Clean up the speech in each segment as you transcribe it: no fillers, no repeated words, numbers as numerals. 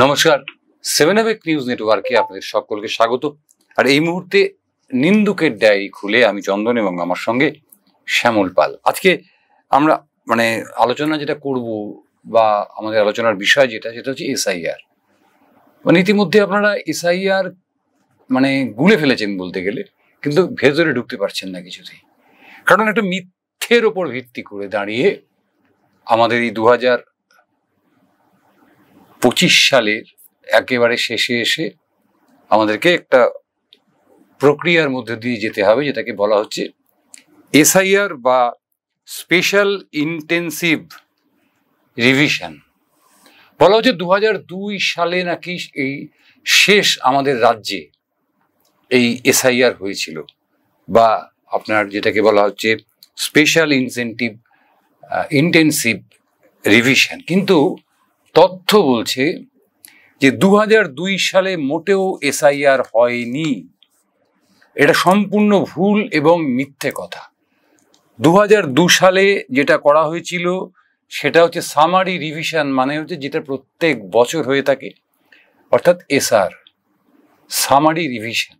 নমস্কার, 7 নিউজ নেটওয়ার্কে আপনাদের সকলকে স্বাগত। আর এই মুহূর্তে নিন্দুকের ডায়েরি খুলে আমি চন্দন এবং আমার সঙ্গে শ্যামল পাল। আজকে আমরা আলোচনা যেটা করব বা আমাদের আলোচনার বিষয় সেটা হচ্ছে এসআইআর। ইতিমধ্যে আপনারা এসআইআর গুলে ফেলেছেন বলতে গেলে, কিন্তু ভেতরে ঢুকতে পারছেন না কিছুতেই। কারণ একটা মিথ্যের ওপর ভিত্তি করে দাঁড়িয়ে আমাদের এই 2025 সালের একেবারে শেষে এসে আমাদেরকে একটা প্রক্রিয়ার মধ্যে দিয়ে যেতে হবে, যেটাকে বলা হচ্ছে এসআইআর বা স্পেশাল ইন্টেন্সিভ রিভিশন। বলা হচ্ছে 2002 সালে নাকি এই শেষ আমাদের রাজ্যে এই এসআইআর হয়েছিল, বা আপনার যেটাকে বলা হচ্ছে স্পেশাল ইন্টেন্সিভ রিভিশন। কিন্তু তথ্য বলছে যে 2002 সালে মোটেও এসআইআর হয়নি। এটা সম্পূর্ণ ভুল এবং মিথ্যে কথা। 2002 সালে যেটা করা হয়েছিল সেটা হচ্ছে সামারি রিভিশন, হচ্ছে যেটা প্রত্যেক বছর হয়ে থাকে, অর্থাৎ এসআর সামারি রিভিশন।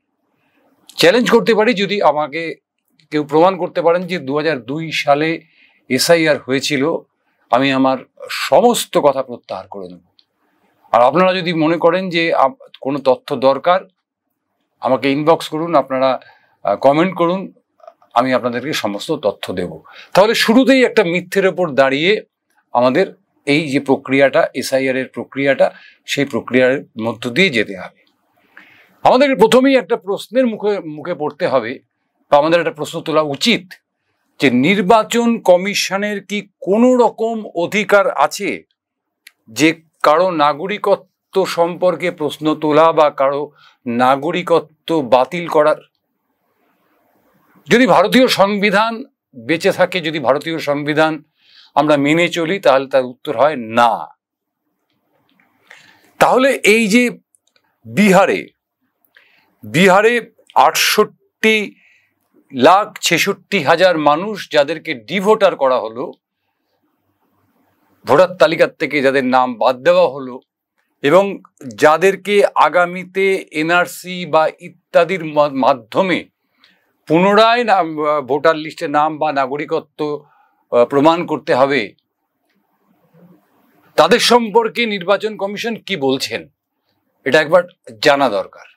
চ্যালেঞ্জ করতে পারি যদি আমাকে কেউ প্রমাণ করতে পারেন যে 2002 সালে এসআইআর হয়েছিল, আমি আমার সমস্ত কথা প্রত্যাহার করে নেব। আর আপনারা যদি মনে করেন যে কোনো তথ্য দরকার, আমাকে ইনবক্স করুন, আপনারা কমেন্ট করুন, আমি আপনাদেরকে সমস্ত তথ্য দেব। তাহলে শুরুতেই একটা মিথ্যের ওপর দাঁড়িয়ে আমাদের এই যে প্রক্রিয়াটা, এসআইআর এর প্রক্রিয়াটা, সেই প্রক্রিয়ার মধ্য দিয়ে যেতে হবে। আমাদের প্রথমেই একটা প্রশ্নের মুখে পড়তে হবে, বা আমাদের একটা প্রশ্ন তোলা উচিত যে নির্বাচন কমিশনের কি কোনো রকম অধিকার আছে যে কারো নাগরিকত্ব সম্পর্কে প্রশ্ন তোলা বা কারো নাগরিকত্ব বাতিল করার? যদি ভারতীয় সংবিধান বেঁচে থাকে, যদি ভারতীয় সংবিধান আমরা মেনে চলি, তাহলে তার উত্তর হয় না। তাহলে এই যে বিহারে 68,66,000 মানুষ যাদেরকে ডিভোটার করা হলো, ভোটার তালিকার থেকে যাদের নাম বাদ দেওয়া হলো, এবং যাদেরকে আগামীতে এনআরসি বা ইত্যাদির মাধ্যমে পুনরায় ভোটার লিস্টে নাম বা নাগরিকত্ব প্রমাণ করতে হবে, তাদের সম্পর্কে নির্বাচন কমিশন কি বলছেন এটা একবার জানা দরকার।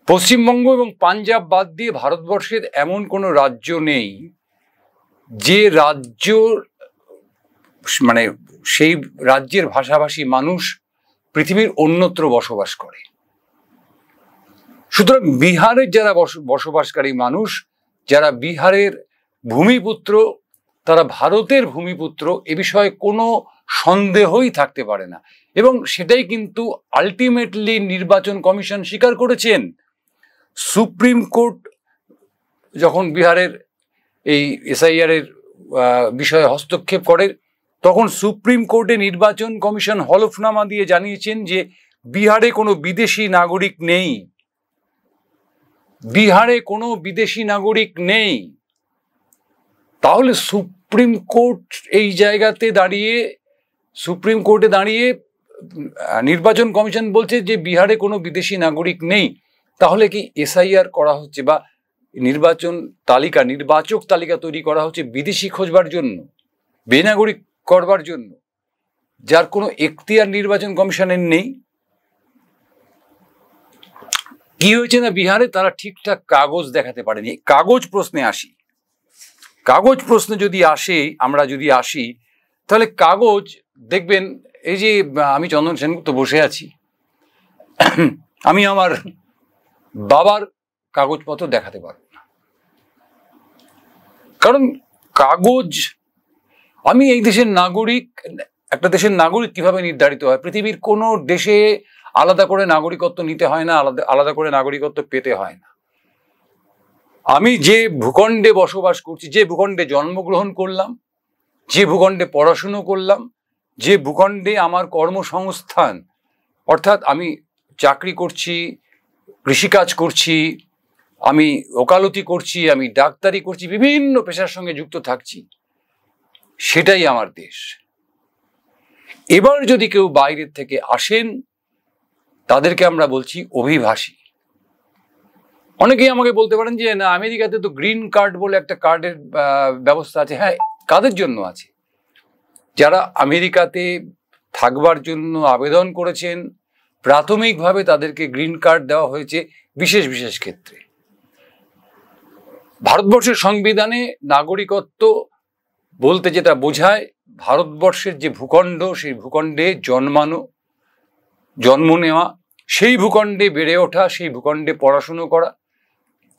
পশ্চিমবঙ্গ এবং পাঞ্জাব বাদ দিয়ে ভারতবর্ষের এমন কোনো রাজ্য নেই যে রাজ্য সেই রাজ্যের ভাষাভাষী মানুষ পৃথিবীর অন্যত্র বসবাস করে। সুতরাং বিহারের যারা বসবাসকারী মানুষ, যারা বিহারের ভূমিপুত্র, তারা ভারতের ভূমিপুত্র, এ বিষয়ে কোনো সন্দেহই থাকতে পারে না। এবং সেটাই কিন্তু আলটিমেটলি নির্বাচন কমিশন স্বীকার করেছেন। সুপ্রিম কোর্ট যখন বিহারের এই এসআইআর এর বিষয়ে হস্তক্ষেপ করে, তখন সুপ্রিম কোর্টে নির্বাচন কমিশন হলফনামা দিয়ে জানিয়েছেন যে বিহারে কোনো বিদেশি নাগরিক নেই, বিহারে কোনো বিদেশি নাগরিক নেই। তাহলে সুপ্রিম কোর্ট এই জায়গাতে দাঁড়িয়ে, সুপ্রিম কোর্টে দাঁড়িয়ে নির্বাচন কমিশন বলছে যে বিহারে কোনো বিদেশি নাগরিক নেই। তাহলে কি এসআইআর করা হচ্ছে বা নির্বাচক তালিকা তৈরি করা হচ্ছে বিদেশি খোঁজবার জন্য, বেনাগরিক করবার জন্য, যার কোনো এখতিয়ার নির্বাচন কমিশনের নেই? কি হয়েছে না, বিহারে তারা ঠিকঠাক কাগজ দেখাতে পারেনি। কাগজ প্রশ্নে আসি, কাগজ প্রশ্নে যদি আসি তাহলে কাগজ দেখবেন, এই যে আমি চন্দন সেনগুপ্ত বসে আছি, আমি আমার বাবার কাগজপত্র দেখাতে পারবো না, কারণ কাগজ, আমি এই দেশের নাগরিক। একটা দেশের নাগরিক কিভাবে নির্ধারিত হয়? পৃথিবীর কোনো দেশে আলাদা করে নাগরিকত্ব নিতে হয় না, আলাদা করে নাগরিকত্ব পেতে হয় না। আমি যে ভূখণ্ডে বসবাস করছি, যে ভূখণ্ডে জন্মগ্রহণ করলাম, যে ভূখণ্ডে পড়াশুনো করলাম, যে ভূখণ্ডে আমার কর্মসংস্থান, অর্থাৎ আমি চাকরি করছি, কৃষিকাজ করছি, আমি ওকালতি করছি, আমি ডাক্তারি করছি, বিভিন্ন পেশার সঙ্গে যুক্ত থাকছি, সেটাই আমার দেশ। এবার যদি কেউ বাইরের থেকে আসেন তাদেরকে আমরা বলছি অভিবাসী। অনেকেই আমাকে বলতে পারেন যে না, আমেরিকাতে তো গ্রিন কার্ড বলে একটা কার্ডের ব্যবস্থা আছে। হ্যাঁ, কাদের জন্য আছে? যারা আমেরিকাতে থাকবার জন্য আবেদন করেছেন, প্রাথমিকভাবে তাদেরকে গ্রিন কার্ড দেওয়া হয়েছে বিশেষ বিশেষ ক্ষেত্রে। ভারতবর্ষের সংবিধানে নাগরিকত্ব বলতে যেটা বোঝায়, ভারতবর্ষের যে ভূখণ্ড, সেই ভূখণ্ডে জন্ম নেওয়া, সেই ভূখণ্ডে বেড়ে ওঠা, সেই ভূখণ্ডে পড়াশুনো করা,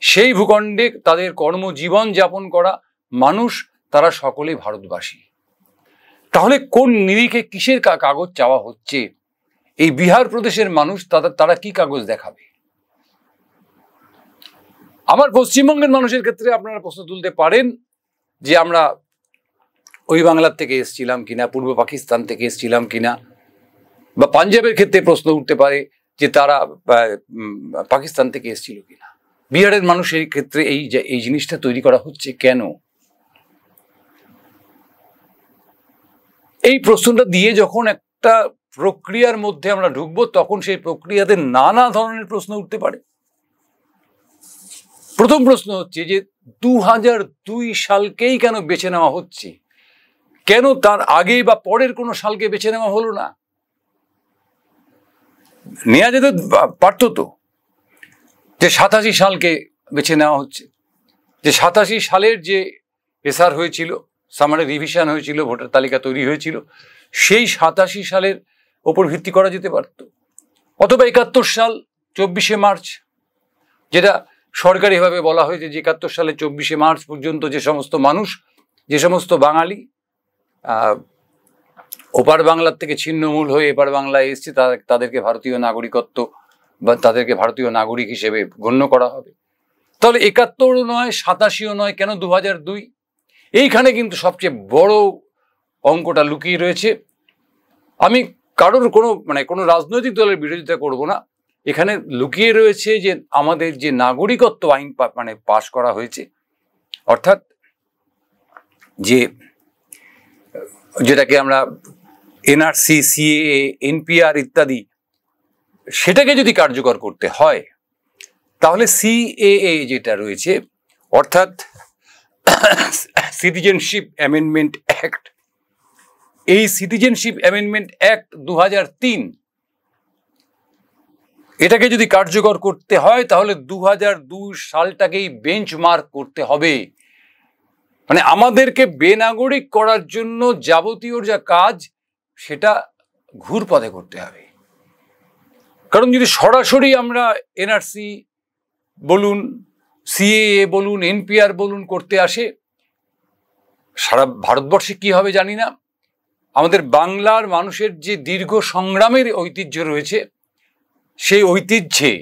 সেই ভূখণ্ডে তাদের কর্মজীবন যাপন করা মানুষ, তারা সকলেই ভারতবাসী। তাহলে কোন নিরিখে কিসের কাগজ চাওয়া হচ্ছে? এই বিহার প্রদেশের মানুষ তারা কি কাগজ দেখাবে? আমার পশ্চিমবঙ্গের মানুষের ক্ষেত্রে আপনারা প্রশ্ন তুলতে পারেন যে আমরা ওই বাংলার থেকে এসেছিলাম কিনা, পূর্ব পাকিস্তান থেকে এসেছিলাম কিনা, বা পাঞ্জাবের ক্ষেত্রে প্রশ্ন উঠতে পারে যে তারা পাকিস্তান থেকে এসেছিল কিনা। বিহারের মানুষের ক্ষেত্রে এই জিনিসটা তৈরি করা হচ্ছে কেন? এই প্রশ্নটা দিয়ে যখন একটা প্রক্রিয়ার মধ্যে আমরা ঢুকবো, তখন সেই প্রক্রিয়াতে নানা ধরনের প্রশ্ন উঠতে পারে। প্রথম প্রশ্ন হচ্ছে যে 2002 সালকেই কেন বেছে নেওয়া হচ্ছে? কেন তার আগে বা পরের কোনো সালকে বেছে নেওয়া হলো না? নেওয়া যেতে পারত তো, যে 87 সালকে বেছে নেওয়া হচ্ছে, যে 87 সালের যে এসআর হয়েছিল, সামারে রিভিশন হয়েছিল, ভোটার তালিকা তৈরি হয়েছিল, সেই 87 সালের ওপর ভিত্তি করা যেতে পারত। অথবা 71 সাল 24শে মার্চ, যেটা সরকারিভাবে বলা হয়েছে যে 71 সালে 24শে মার্চ পর্যন্ত যে সমস্ত মানুষ, যে সমস্ত বাঙালি ওপার বাংলার থেকে ছিন্নমূল হয়ে এপার বাংলায় এসছে, তাদেরকে ভারতীয় নাগরিকত্ব বা তাদেরকে ভারতীয় নাগরিক হিসেবে গণ্য করা হবে। তাহলে 71 নয়, 87ও নয়, কেন 2002? এইখানে কিন্তু সবচেয়ে বড় অঙ্কটা লুকিয়ে রয়েছে। আমি কারোর কোনো রাজনৈতিক দলের বিরোধিতা করব না। এখানে লুকিয়ে রয়েছে যে আমাদের যে নাগরিকত্ব আইন পাশ করা হয়েছে, অর্থাৎ যেটাকে আমরা এনআরসি, সিএএ, এনপিআর ইত্যাদি, সেটাকে যদি কার্যকর করতে হয়, তাহলে সিএএ যেটা রয়েছে, অর্থাৎ সিটিজেনশিপ অ্যামেন্ডমেন্ট অ্যাক্ট, এই সিটিজেনশিপ অ্যামেন্ডমেন্ট অ্যাক্ট 2003, এটাকে যদি কার্যকর করতে হয় তাহলে 2002 সালটাকেই বেঞ্চমার্ক করতে হবে। মানে আমাদেরকে বেনাগরিক করার জন্য যাবতীয় যা কাজ, সেটা ঘুরপথে করতে হবে। কারণ যদি সরাসরি আমরা এনআরসি বলুন, সিএএ বলুন, এনপিআর বলুন করতে আসে, সারা ভারতবর্ষে কি হবে জানি না। আমাদের বাংলার মানুষের যে দীর্ঘ সংগ্রামের ঐতিহ্য রয়েছে, সেই ঐতিহ্যে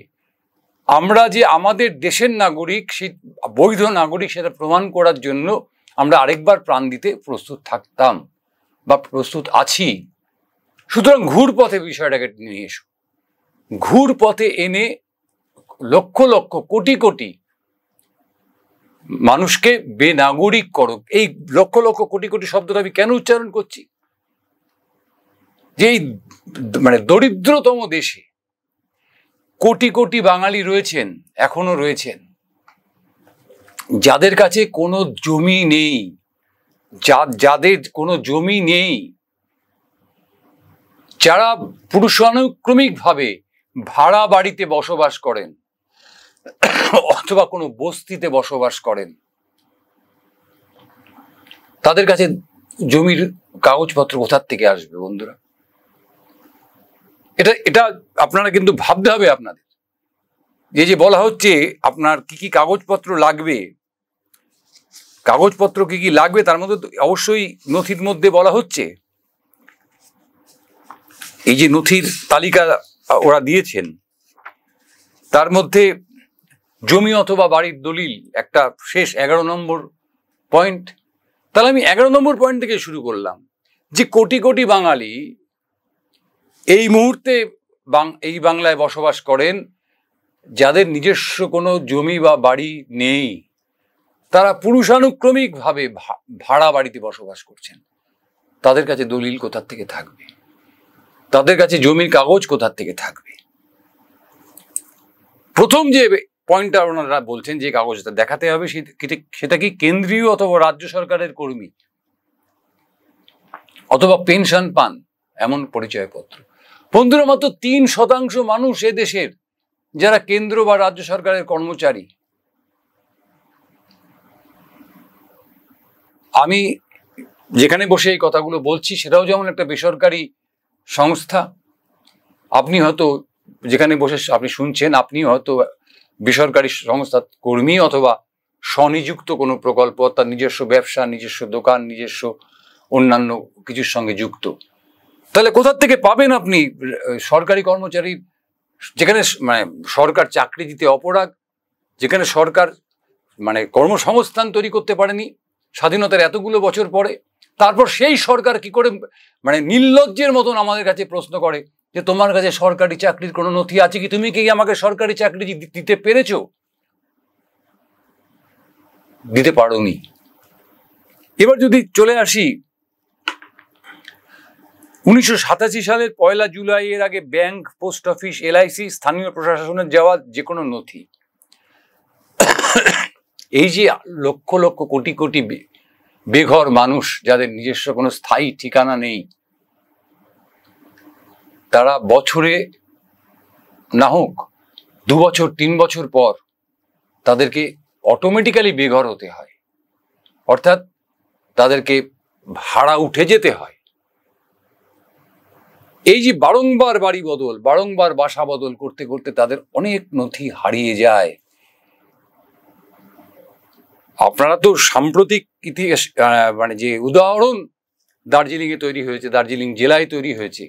আমরা যে আমাদের দেশের নাগরিক, সেই বৈধ নাগরিক, সেটা প্রমাণ করার জন্য আমরা আরেকবার প্রাণ দিতে প্রস্তুত থাকতাম বা প্রস্তুত আছি। সুতরাং ঘুরপথে বিষয়টাকে নিয়ে এসো, ঘুরপথে এনে লক্ষ লক্ষ কোটি কোটি মানুষকে বেনাগরিক করো। এই লক্ষ লক্ষ কোটি কোটি শব্দটা আমি কেন উচ্চারণ করছি? যে এই দরিদ্রতম দেশে কোটি কোটি বাঙালি রয়েছেন, এখনো রয়েছেন, যাদের কাছে কোনো জমি নেই, যাদের কোনো জমি নেই, যারা পুরুষানুক্রমিকভাবে ভাড়া বাড়িতে বসবাস করেন অথবা কোনো বস্তিতে বসবাস করেন, তাদের কাছে জমির কাগজপত্র কোথার থেকে আসবে বন্ধুরা? এটা আপনারা কিন্তু ভাবতে হবে আপনাদের। যে বলা হচ্ছে আপনার কি কি কাগজপত্র লাগবে, কাগজপত্র কি কি লাগবে, তার মধ্যে অবশ্যই নথির মধ্যে বলা হচ্ছে, এই যে নথির তালিকা ওরা দিয়েছেন, তার মধ্যে জমি অথবা বাড়ির দলিল একটা শেষ 11 নম্বর পয়েন্ট। তাহলে আমি 11 নম্বর পয়েন্ট থেকে শুরু করলাম যে কোটি কোটি বাঙালি এই মুহূর্তে এই বাংলায় বসবাস করেন, যাদের নিজস্ব কোনো জমি বা বাড়ি নেই, তারা পুরুষানুক্রমিকভাবে ভাড়া বাড়িতে বসবাস করছেন। তাদের কাছে দলিল কোথার থেকে থাকবে? তাদের কাছে জমির কাগজ কোথা থেকে থাকবে? প্রথম যে পয়েন্টটা ওনারা বলছেন যে কাগজটা দেখাতে হবে সেটা কি কেন্দ্রীয় অথবা রাজ্য সরকারের কর্মী অথবা পেনশন পান এমন পরিচয়পত্র। বন্ধুরা, মাত্র 3% মানুষ এদেশের যারা কেন্দ্র বা রাজ্য সরকারের কর্মচারী। আমি যেখানে বসে এই কথাগুলো বলছি সেটাও যেমন একটা বেসরকারি সংস্থা। আপনি হয়তো যেখানে বসে আপনি শুনছেন আপনি হয়তো বেসরকারি সংস্থা কর্মী অথবা স্বনিযুক্ত কোনো প্রকল্প, তার নিজস্ব ব্যবসা, নিজস্ব দোকান, নিজস্ব অন্যান্য কিছুর সঙ্গে যুক্ত। তাহলে কোথা থেকে পাবেন আপনি সরকারি কর্মচারী, যেখানে মানে সরকার চাকরি দিতে অপরাগ, যেখানে সরকার মানে কর্মসংস্থান তৈরি করতে পারেনি স্বাধীনতার এতগুলো বছর পরে। তারপর সেই সরকার কি করে মানে নির্লজ্জের মতন আমাদের কাছে প্রশ্ন করে যে তোমার কাছে সরকারি চাকরির কোনো নথি আছে কি, তুমি কি আমাকে সরকারি চাকরি দিতে পেরেছো? দিতে পারোনি। এবার যদি চলে আসি 1987 সালের 1 জুলাই এর আগে ব্যাংক, পোস্ট অফিস, LIC, স্থানীয় প্রশাসনের যাওয়া যে কোনো নথি, এই যে লক্ষ লক্ষ কোটি কোটি বেঘর মানুষ যাদের নিজস্ব কোনো স্থায়ী ঠিকানা নেই, তারা বছরে না হোক 2 বছর 3 বছর পর তাদেরকে অটোমেটিক্যালি বেঘর হতে হয়, অর্থাৎ তাদেরকে ভাড়া উঠে যেতে হয়। এই যে বারংবার বাড়ি বদল, বারংবার বাসা বদল করতে করতে তাদের অনেক নথি হারিয়ে যায়। আপনারা তো সাম্প্রতিক ইতিহাস মানে যে উদাহরণ দার্জিলিং এ তৈরি হয়েছে, দার্জিলিং জেলায় তৈরি হয়েছে,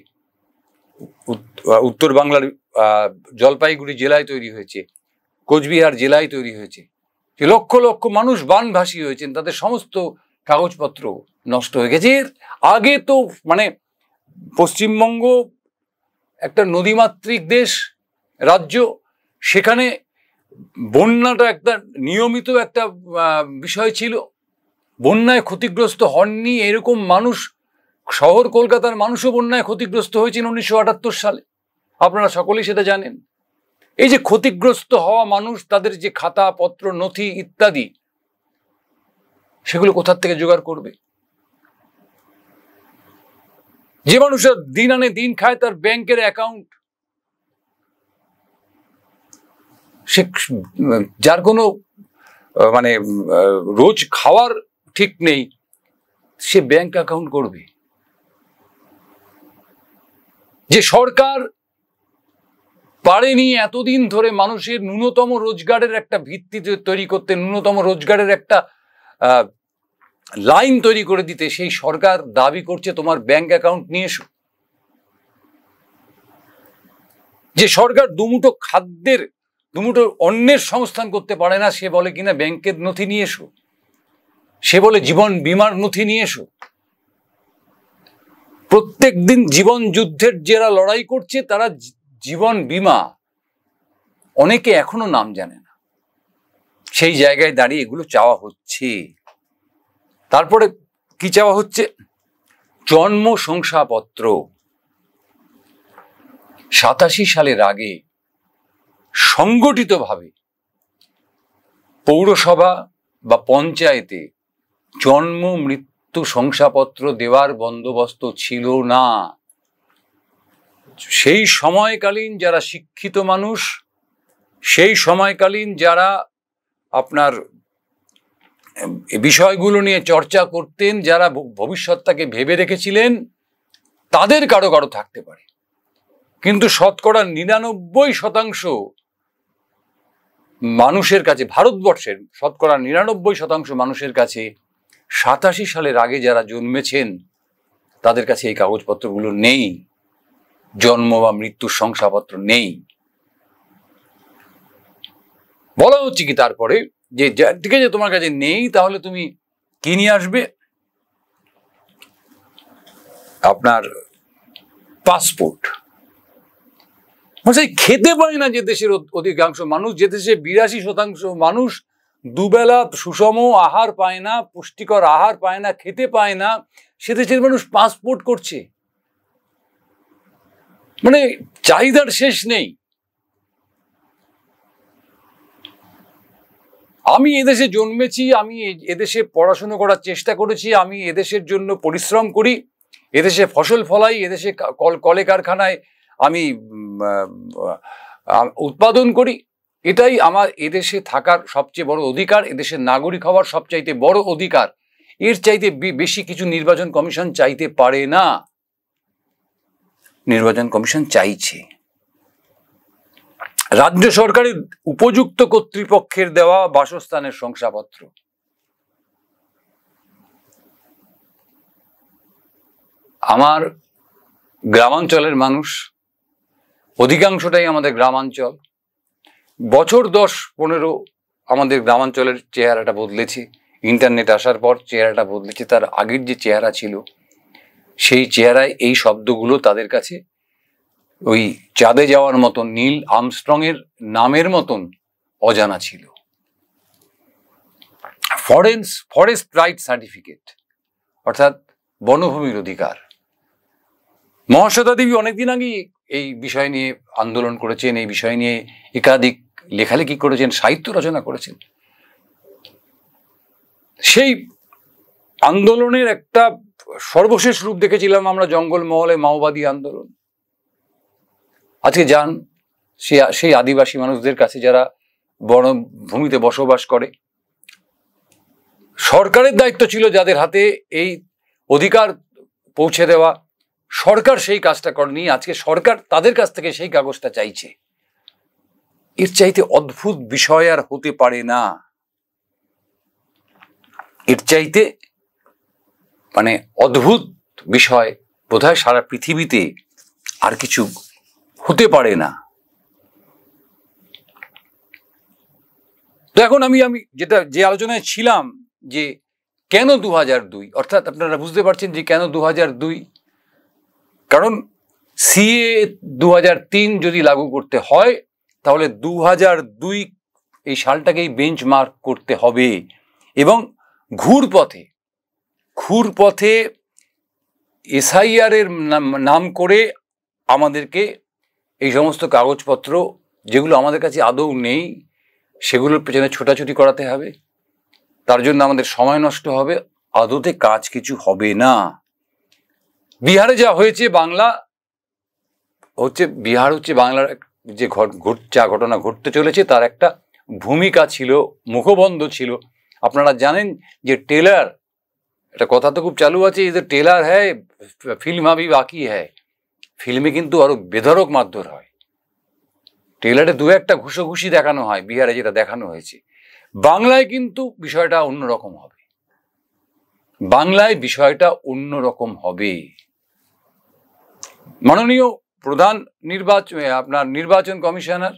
উত্তর বাংলার জলপাইগুড়ি জেলায় তৈরি হয়েছে, কোচবিহার জেলায় তৈরি হয়েছে, যে লক্ষ লক্ষ মানুষ বানভাসী হয়েছেন, তাদের সমস্ত কাগজপত্র নষ্ট হয়ে গেছে। এর আগে তো মানে পশ্চিমবঙ্গ একটা নদীমাতৃক দেশ, রাজ্য, সেখানে বন্যাটা একটা নিয়মিত একটা বিষয় ছিল। বন্যায় ক্ষতিগ্রস্ত হননি এরকম মানুষ, শহর কলকাতার মানুষও বন্যায় ক্ষতিগ্রস্ত হয়েছেন 1978 সালে, আপনারা সকলেই সেটা জানেন। এই যে ক্ষতিগ্রস্ত হওয়া মানুষ, তাদের যে খাতা পত্র, নথি ইত্যাদি, সেগুলো কোথা থেকে জোগাড় করবে? যে মানুষের দিন আনে দিন খায়, তার ব্যাংকের অ্যাকাউন্ট, সে যার কোনো মানে রোজ খাওয়ার ঠিক নেই, সে ব্যাংক অ্যাকাউন্ট করবে। যে সরকার পারেনি এতদিন ধরে মানুষের ন্যূনতম রোজগারের একটা ভিত্তি তৈরি করতে, ন্যূনতম রোজগারের একটা লাইন তৈরি করে দিতে, সেই সরকার দাবি করছে তোমার ব্যাংক অ্যাকাউন্ট নিয়ে এসো। যে সরকার দুমুঠো খাদ্যের, দুমুঠো অন্যের সংস্থান করতে পারে না, সে বলে কিনা ব্যাংকের নথি নিয়ে এসো, সে বলে জীবন বীমার নথি নিয়ে এসো। প্রত্যেক দিন জীবন যুদ্ধের যারা লড়াই করছে, তারা জীবন বীমা অনেকে এখনো নাম জানে না, সেই জায়গায় দাঁড়িয়ে এগুলো চাওয়া হচ্ছে। তারপরে কি চাওয়া হচ্ছে? জন্ম শংসাপত্র। 87 সালের আগে সংগঠিতভাবে পৌরসভা বা পঞ্চায়েতে জন্ম মৃত্যু শংসাপত্র দেওয়ার বন্দোবস্ত ছিল না। সেই সময়কালীন যারা শিক্ষিত মানুষ, সেই সময়কালীন যারা আপনার বিষয়গুলো নিয়ে চর্চা করতেন, যারা ভবিষ্যৎটাকে ভেবে রেখেছিলেন, তাদের কারো কারো থাকতে পারে, কিন্তু শতকরা 99% মানুষের কাছে, ভারতবর্ষের শতকরা 99% মানুষের কাছে 87 সালের আগে যারা জন্মেছেন তাদের কাছে এই কাগজপত্রগুলো নেই, জন্ম বা মৃত্যুর শংসাপত্র নেই। বলা হচ্ছে কি তারপরে যে ঠিক আছে, তোমার কাছে নেই, তাহলে তুমি কি নিয়ে আসবে? আপনার পাসপোর্ট। খেতে পায় না যে দেশের অধিকাংশ মানুষ, যে দেশে 82% মানুষ দুবেলা সুষম আহার পায় না, পুষ্টিকর আহার পায় না, খেতে পায় না, সে দেশের মানুষ পাসপোর্ট করছে। মানে চাহিদার শেষ নেই। আমি এদেশে জন্মেছি, আমি এদেশে পড়াশুনো করার চেষ্টা করেছি, আমি এদেশের জন্য পরিশ্রম করি, এদেশে ফসল ফলাই, এদেশে কলে কারখানায় আমি উৎপাদন করি। এটাই আমার এদেশে থাকার সবচেয়ে বড় অধিকার, এদেশের নাগরিক হওয়ার সবচাইতে বড় অধিকার। এর চাইতে বেশি কিছু নির্বাচন কমিশন চাইতে পারে না। নির্বাচন কমিশন চাইছে রাজ্য সরকারের উপযুক্ত কর্তৃপক্ষের দেওয়া বাসস্থানের শংসাপত্র। আমার গ্রামাঞ্চলের মানুষ, অধিকাংশটাই আমাদের গ্রামাঞ্চল। বছর 10-15 আমাদের গ্রামাঞ্চলের চেহারাটা বদলেছে। ইন্টারনেট আসার পর চেহারাটা বদলেছে। তার আগের যে চেহারা ছিল সেই চেহারায় এই শব্দগুলো তাদের কাছে ওই চাঁদে যাওয়ার মতন, নীল আর্মস্ট্রং এর নামের মতন অজানা ছিল। ফরেস্ট রাইট সার্টিফিকেট অর্থাৎ বনভূমির অধিকার। মহাশ্বেতা দেবী অনেকদিন আগেই এই বিষয় নিয়ে আন্দোলন করেছেন, এই বিষয় নিয়ে একাধিক লেখালেখি করেছেন, সাহিত্য রচনা করেছেন। সেই আন্দোলনের একটা সর্বশেষ রূপ দেখেছিলাম আমরা জঙ্গলমহলে, মাওবাদী আন্দোলন। আজকে যান সেই আদিবাসী মানুষদের কাছে যারা বনভূমিতে বসবাস করে, সরকারের দায়িত্ব ছিল যাদের হাতে এই অধিকার পৌঁছে দেওয়া, সরকার সেই কাজটা করেনি। আজকে সরকার তাদের কাছ থেকে সেই কাগজটা চাইছে। এর চাইতে অদ্ভুত বিষয় আর হতে পারে না। এর চাইতে মানে অদ্ভুত বিষয় বোধহয় সারা পৃথিবীতে আর কিছু হতে পারে না। তো এখন আমি যে আলোচনায় ছিলাম যে কেন 2002, অর্থাৎ আপনারা বুঝতে পারছেন যে কেন 2002। কারণ সিএ 2003 যদি লাগু করতে হয় তাহলে 2002 এই সালটাকেই বেঞ্চমার্ক করতে হবে। এবং ঘুরপথে এসআইআর এর নাম করে আমাদেরকে এই সমস্ত কাগজপত্র যেগুলো আমাদের কাছে আদৌ নেই সেগুলোর পেছনে ছোটাছুটি করাতে হবে। তার জন্য আমাদের সময় নষ্ট হবে, আদতে কাজ কিছু হবে না। বিহারে যা হয়েছে, বিহার হচ্ছে বাংলার যে ঘটনা ঘটতে চলেছে তার একটা ভূমিকা ছিল, মুখবন্ধ ছিল। আপনারা জানেন যে টেলার, একটা কথা তো খুব চালু আছে, যে টেলার হ্যায় ফিল্ম আভি বাকি হ্যায়। ফিল্মে কিন্তু আরো বেধড়ক মারধর হয়, টেলারে 2-1টা ঘুষোঘুষি দেখানো হয়, বিহারে যেটা দেখানো হয়েছে। বাংলায় কিন্তু বিষয়টা অন্যরকম হবে। বাংলায় বিষয়টা অন্যরকম হবে। মাননীয় প্রধান নির্বাচন কমিশনার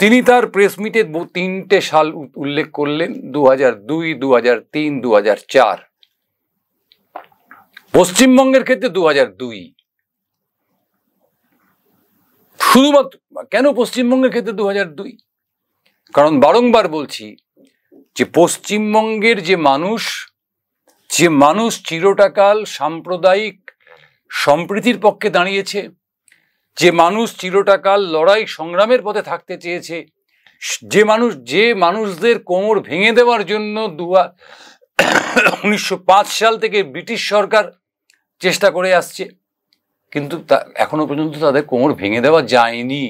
তিনি তার প্রেস মিটে 3টে সাল উল্লেখ করলেন, 2002, 2003, 2004। পশ্চিমবঙ্গের ক্ষেত্রে 2002। শুধুমাত্র কেন পশ্চিমবঙ্গের ক্ষেত্রে 2002? কারণ বারংবার বলছি যে পশ্চিমবঙ্গের যে মানুষ চিরটাকাল সাম্প্রদায়িক সম্প্রীতির পক্ষে দাঁড়িয়েছে, যে মানুষ চিরটাকাল লড়াই সংগ্রামের পথে থাকতে চেয়েছে, যে মানুষদের কোমর ভেঙে দেওয়ার জন্য 1905 সাল থেকে ব্রিটিশ সরকার চেষ্টা করে আসছে, কিন্তু এখনো পর্যন্ত তাদের কোমর ভেঙে দেওয়া যায়নি।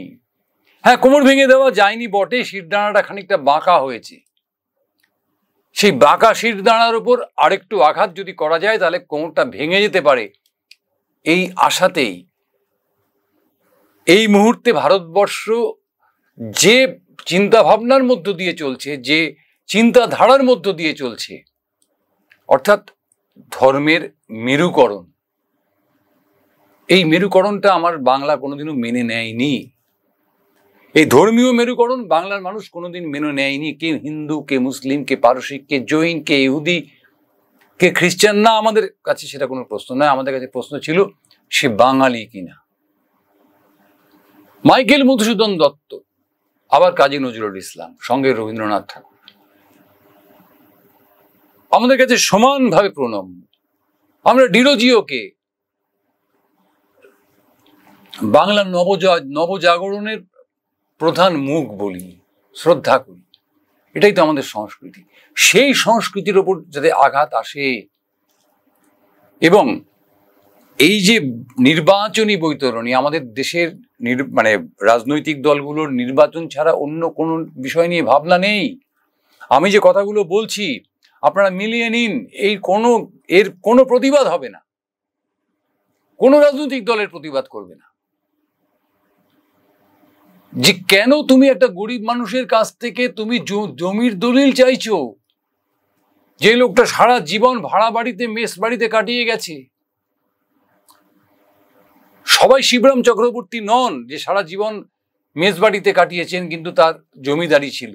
হ্যাঁ, কোমর ভেঙে দেওয়া যায়নি বটে, শিরদাঁড়াটা খানিকটা বাঁকা হয়েছে। সেই বাঁকা শিরদাঁড়ার উপর আরেকটু আঘাত যদি করা যায় তাহলে কোমরটা ভেঙে যেতে পারে। এই আশাতেই এই মুহূর্তে ভারতবর্ষ যে চিন্তা ভাবনার মধ্য দিয়ে চলছে, যে চিন্তাধারার মধ্য দিয়ে চলছে, অর্থাৎ ধর্মের মেরুকরণ, এই মেরুকরণটা আমার বাংলা কোনোদিনও মেনে নেয়নি। এই ধর্মীয় মেরুকরণ বাংলার মানুষ কোনোদিন মেনে নেয়নি। কে হিন্দু, কে মুসলিম, কে পারসিক, কে জৈন, কে ইহুদি, কে খ্রিস্টান, না, আমাদের কাছে সেটা কোনো প্রশ্ন নয়। আমাদের কাছে প্রশ্ন ছিল সে বাঙালি কিনা। মাইকেল মধুসূদন দত্ত, আবার কাজী নজরুল ইসলাম, সঙ্গে রবীন্দ্রনাথ ঠাকুর আমাদের কাছে সমানভাবে প্রণম্য। আমরা ডিরোজিওকে বাংলা নবজাগরণের প্রধান মুখ বলি, শ্রদ্ধা করি, এটাই তো আমাদের সংস্কৃতি। সেই সংস্কৃতির ওপর যাতে আঘাত আসে, এবং এই যে নির্বাচনী বৈতরণী, আমাদের দেশের মানে রাজনৈতিক দলগুলোর নির্বাচন ছাড়া অন্য কোনো বিষয় নিয়ে ভাবনা নেই। আমি যে কথাগুলো বলছি আপনারা মিলিয়ে নিন, এর কোনো প্রতিবাদ হবে না, কোনো রাজনৈতিক দলের প্রতিবাদ করবে না। যে কেন তুমি একটা গরিব মানুষের কাছ থেকে তুমি জমির দলিল চাইছো, যে লোকটা সারা জীবন ভাড়া বাড়িতে, মেস বাড়িতে কাটিয়ে গেছে। সবাই শিবরাম চক্রবর্তী নন যে সারা জীবন মেস বাড়িতে কাটিয়েছেন কিন্তু তার জমিদারি ছিল।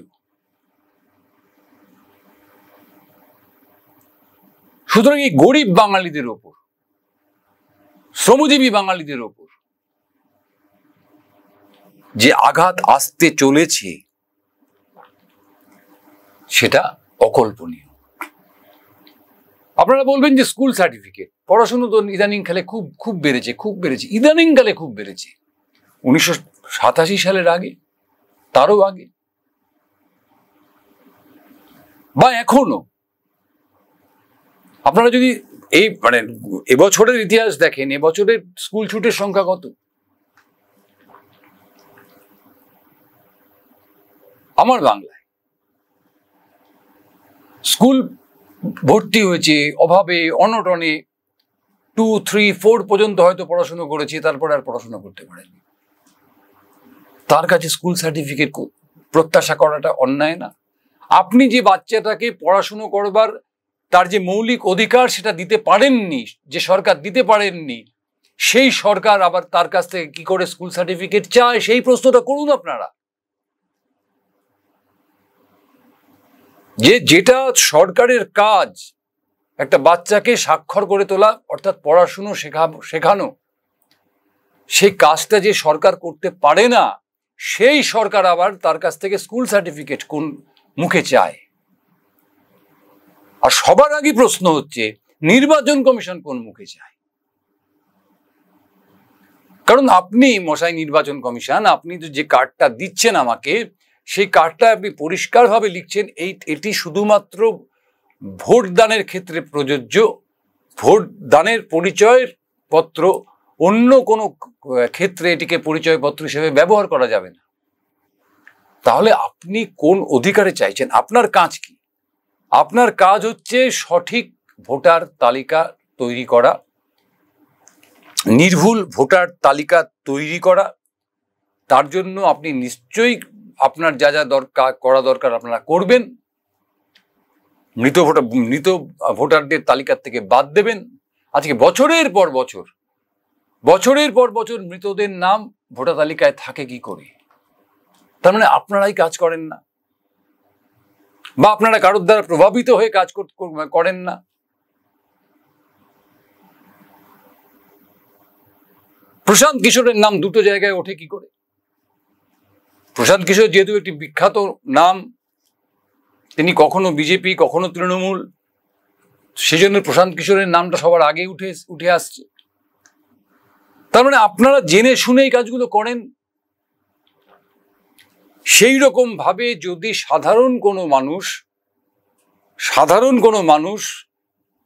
সুতরাং এই গরিব বাঙালিদের ওপর, শ্রমজীবী বাঙালিদের ওপর যে আঘাত আসতে চলেছে সেটা অকল্পনীয়। আপনারা বলবেন যে স্কুল সার্টিফিকেট, পড়াশুনো তো ইদানিং কালে খুব বেড়েছে, ইদানিং কালে খুব বেড়েছে। 1987 সালের আগে, তারও আগে, বা এখনো আপনারা যদি এই মানে এবছরের ইতিহাস দেখেন, এবছরের স্কুল ছুটের সংখ্যা কত? আমার বাংলায় স্কুল ভর্তি হয়েছে অভাবে, অনটনে, 2, 3, 4 পর্যন্ত হয়তো পড়াশুনো করেছে, তারপর আর পড়াশোনা করতে পারেনি। তার কাছে স্কুল সার্টিফিকেট প্রত্যাশা করাটা অন্যায় না? আপনি যে বাচ্চাটাকে পড়াশুনো করবার তার যে মৌলিক অধিকার সেটা দিতে পারেননি, যে সরকার দিতে পারেননি, সেই সরকার আবার তার কাছ থেকে কি করে স্কুল সার্টিফিকেট চায়, সেই প্রশ্নটা করুন আপনারা। যেটা সরকারের কাজ, একটা বাচ্চাকে স্বাক্ষর করে তোলা, অর্থাৎ পড়াশুনো শেখানো, সেই কাজটা যে সরকার করতে পারে না, সেই সরকার আবার তার কাছ থেকে স্কুল সার্টিফিকেট কোন মুখে চায়? আর সবার আগে প্রশ্ন হচ্ছে নির্বাচন কমিশন কোন মুখে চায়? কারণ আপনি মশাই নির্বাচন কমিশন, আপনি যে কার্ডটা দিচ্ছেন আমাকে, সেই কার্ডটা আপনি পরিষ্কারভাবে লিখছেন এটি শুধুমাত্র ভোট দানের ক্ষেত্রে প্রযোজ্য, ভোট দানের পরিচয় পত্র, অন্য কোনো ক্ষেত্রে এটিকে পরিচয়পত্র হিসেবে ব্যবহার করা যাবে না। তাহলে আপনি কোন অধিকারে চাইছেন? আপনার কাজ কি? আপনার কাজ হচ্ছে সঠিক ভোটার তালিকা তৈরি করা, নির্ভুল ভোটার তালিকা তৈরি করা। তার জন্য আপনি নিশ্চয়ই আপনার যা যা করা দরকার আপনারা করবেন। মৃত ভোটারদের তালিকার থেকে বাদ দেবেন। আজকে বছরের পর বছর মৃতদের নাম ভোটার তালিকায় থাকে কি করে? তার মানে আপনারাই কাজ করেন না, বা আপনারা কারোর দ্বারা প্রভাবিত হয়ে কাজ করেন না। প্রশান্ত কিশোরের নাম দুটো জায়গায় ওঠে কি করে? প্রশান্ত কিশোর যেহেতু একটি বিখ্যাত নাম, তিনি কখনো বিজেপি কখনো তৃণমূল, সেজন্য প্রশান্ত কিশোরের নামটা সবার আগে উঠে আসছে। তার মানে আপনারা জেনে শুনে এই কাজগুলো করেন। সেই রকম ভাবে যদি সাধারণ কোনো মানুষ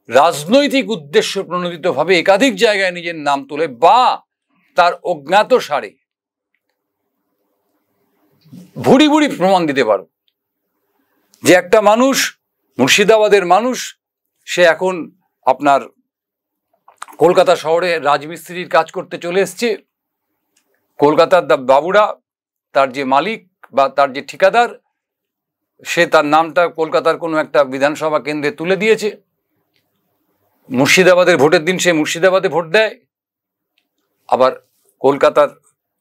রাজনৈতিক উদ্দেশ্য প্রণোদিত ভাবে একাধিক জায়গায় নিজের নাম তোলে, বা তার অজ্ঞাত সারে ভুরি ভুরি প্রমাণ দিতে পারো যে একটা মানুষ, মুর্শিদাবাদের মানুষ, সে এখন আপনার কলকাতা শহরে রাজমিস্ত্রির কাজ করতে চলে এসছে, কলকাতার বাবুরা, তার যে মালিক বা তার যে ঠিকাদার, সে তার নামটা কলকাতার কোনো একটা বিধানসভা কেন্দ্রে তুলে দিয়েছে। মুর্শিদাবাদের ভোটের দিন সে মুর্শিদাবাদে ভোট দেয়, আবার কলকাতার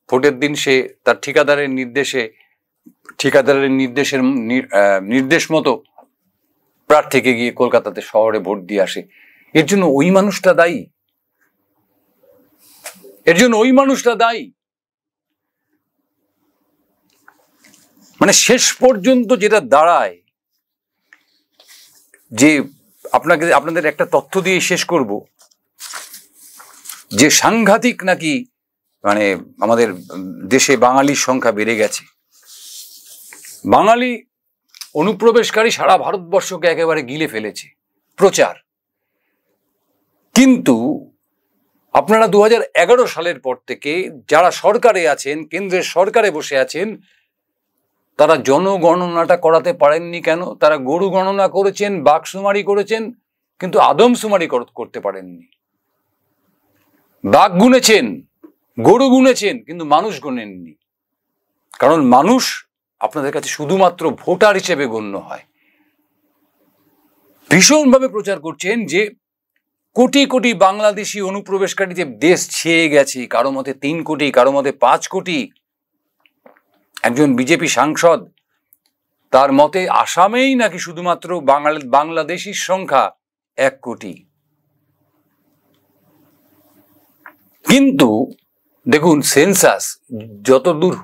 ভোটের দিন সে তার ঠিকাদারের নির্দেশ মতো প্রার্থীকে গিয়ে কলকাতাতে শহরে ভোট দিয়ে আসে। এর জন্য ওই মানুষটা দায়ী। মানে শেষ পর্যন্ত যেটা দাঁড়ায়, যে আপনাদের একটা তথ্য দিয়ে শেষ করব, যে সাংঘাতিক নাকি মানে আমাদের দেশে বাঙালির সংখ্যা বেড়ে গেছে। বাঙালি অনুপ্রবেশকারী সারা ভারতবর্ষকে একেবারে গিলে ফেলেছে প্রচার। কিন্তু আপনারা 2011 সালের পর থেকে যারা সরকারে আছেন, কেন্দ্রের সরকারে বসে আছেন, তারা জনগণনাটা করাতে পারেননি কেন? তারা গরু গণনা করেছেন, বাঘশুমারি করেছেন, কিন্তু আদমশুমারি করতে পারেননি। বাঘ গুনেছেন, গরু গুনেছেন, কিন্তু মানুষ গুনেননি। কারণ মানুষ আপনাদের কাছে শুধুমাত্র ভোটার হিসেবে গণ্য হয়। ভীষণভাবে প্রচার করছেন যে কোটি কোটি বাংলাদেশি অনুপ্রবেশকারী যে দেশ ছেয়ে গেছে, কারো মতে 3 কোটি, কারো মতে 5 কোটি। একজন বিজেপি সাংসদ তার মতে আসামেই নাকি শুধুমাত্র বাংলাদেশির সংখ্যা 1 কোটি। কিন্তু দেখুন, সেন্সাস যতদূর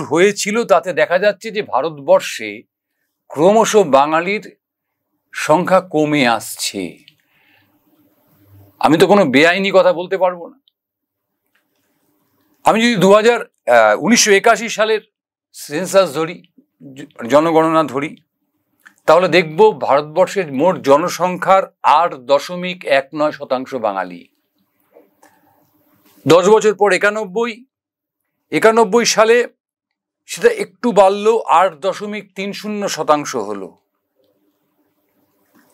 হয়েছিল তাতে দেখা যাচ্ছে যে ভারতবর্ষে ক্রমশ বাঙালির সংখ্যা কমে আসছে। আমি তো কোনো বেআইনি কথা বলতে পারবো না। আমি যদি 1981 সালের সেন্সাস ধরি, জনগণনা ধরি, তাহলে দেখব ভারতবর্ষের মোট জনসংখ্যার 8.19% বাঙালি। 10 বছর পর 91 সালে সেটা একটু বাড়লো, 8.30% হলো।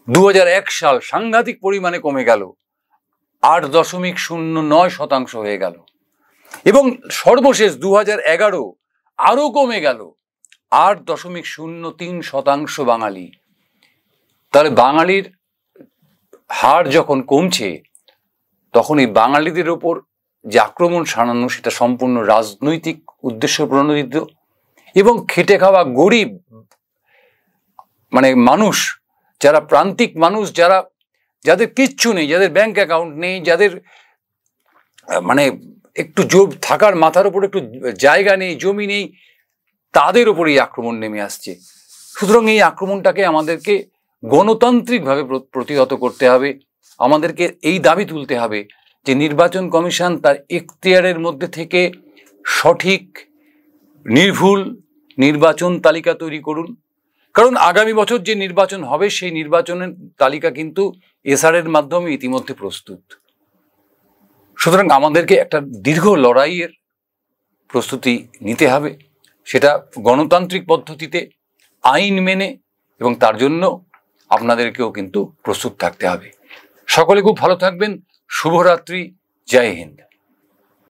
2001 সাল সাংঘাতিক পরিমাণে কমে গেল, 8.09% হয়ে গেল। এবং সর্বশেষ 2011 আরো কমে গেল, 8.03% বাঙালি। তাহলে বাঙালির হার যখন কমছে, তখন এই বাঙালিদের ওপর যে আক্রমণ সানানো, সেটা সম্পূর্ণ রাজনৈতিক উদ্দেশ্য প্রণোদিত। এবং খেটে খাওয়া গরিব মানে মানুষ, যারা প্রান্তিক মানুষ, যাদের কিচ্ছু নেই, যাদের ব্যাংক অ্যাকাউন্ট নেই, যাদের মানে একটু থাকার মাথার উপর একটু জায়গা নেই, জমি নেই, তাদের উপর এই আক্রমণ নেমে আসছে। সুতরাং এই আক্রমণটাকে আমাদেরকে গণতান্ত্রিকভাবে প্রতিহত করতে হবে। আমাদেরকে এই দাবি তুলতে হবে যে নির্বাচন কমিশন তার এখতিয়ারের মধ্যে থেকে সঠিক নির্ভুল নির্বাচন তালিকা তৈরি করুন। কারণ আগামী বছর যে নির্বাচন হবে, সেই নির্বাচনের তালিকা কিন্তু এসআরের মাধ্যমে ইতিমধ্যে প্রস্তুত। সুতরাং আমাদেরকে একটা দীর্ঘ লড়াইয়ের প্রস্তুতি নিতে হবে, সেটা গণতান্ত্রিক পদ্ধতিতে, আইন মেনে, এবং তার জন্য আপনাদেরকেও কিন্তু প্রস্তুত থাকতে হবে। সকলে খুব ভালো থাকবেন। শুভরাত্রি। জয় হিন্দ।